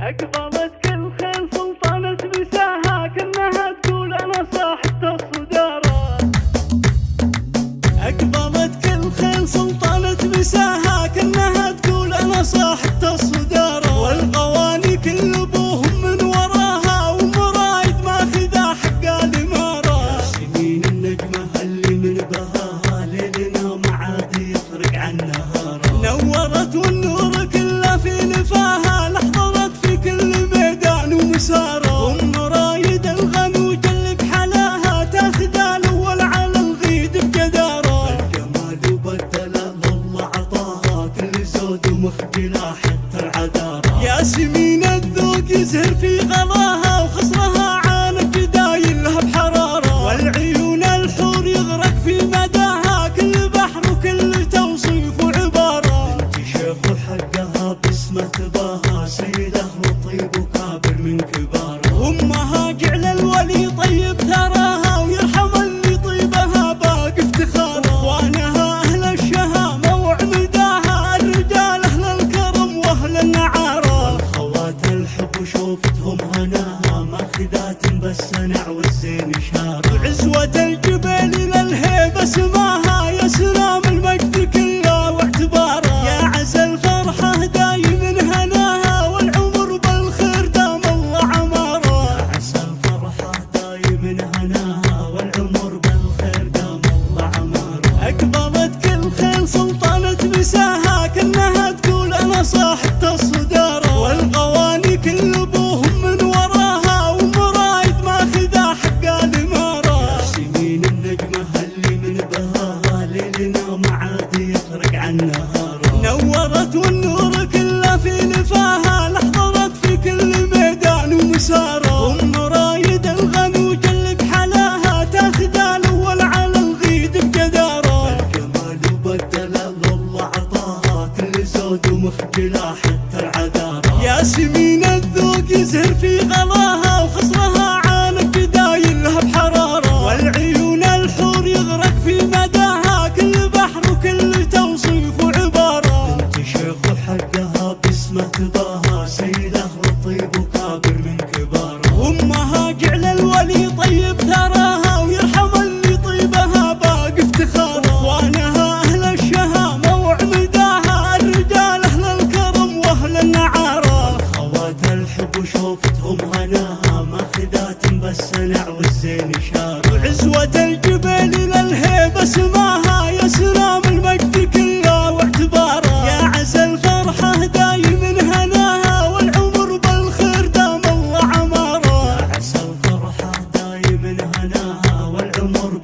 أقبلت كل خيل سلطانة بساها كأنها تقول أنا صاحبة الصدارة. أقبلت كل خيل سلطانة بساها كأنها تقول أنا صاحبة الصدارة. والغواني كل أبوهم من وراها ومرايد ماخذة حق الإمارة. ياسمين النجمة اللي من بهاها ليلنا معاد يفرق عن نهارها. نورت والنور كله في نفاها لحظت في كل ميدان ومسارة. أم رايد الغنوج اللي بحلاها تاخذ الأول على الغيد بجدارة. الجمال وبالدلال الله عطاها كل زود ومخجلة حتى العذارة. ياسمين الذوق يزهر في غلاها وخصرها عانق دايلها بحرارة. والعيون الحور يغرق في مداها كل بحر وكل توصيف وعبارة. انت شيخ حقها باسمه تباها سيده وطيب وكابر من كبارها. وامها جعل الولي طيب ثراها ويرحم اللي طيبها باقي افتخارها. اخوانها اهل الشهامة وعمداها الرجال اهل الكرم واهل النعارة. خوات الحب وشوفتهم هناها ماخذات بالسنع والزين شارة. عزوة الجبال للهيبة سماها يا سلام المجد كله واعتباره. يا عسى الفرحة دايم هناها والعمر بالخير دام الله عماره. عسى الفرحة دايم هناها والعمر بالخير دام الله عماره. أقبلت كل خيل سلطانة بساها كأنها تقول أنا صاحبة الصدارة. والغواني كل أبوهم من وراها ومرايد ماخذة حق الإمارة. ياسمين النجمة اللي من بهاها ليلنا معاد يفرق عن نهارها. نورت والنور كله في نفاها لحظت في كل ميدان ومسارة. أم رايد الغنوج اللي بحلاها تاخذ الأول على الغيد بجدارة. الجمال وبالدلال الله عطاها كل زود ومخجلة حتى العذارة. ياسمين الذوق يزهر في غلاها وخصرها عانق دايلها بحرارة. والعيون الحور يغرق في مداها كل بحر وكل توصيف وعبارة. انت شيخ حقها باسمه تباها سيده وطيب وكابر من كبارها. وامها جعل الولي طيب ثراها ويرحم اللي طيبها باقي افتخارها. اخوانها اهل الشهامة وعمداها الرجال اهل الكرم واهل النعارة. خوات الحب وشوفتهم هناها ماخذات بالسنع والزين شارة. عزوة الجبال للهيبة سماها يا سلام المجد كله واعتباره. يا عسى الفرحة دايم هناها والعمر بالخير دام الله عماره. عسى الفرحة دايم هناها والعمر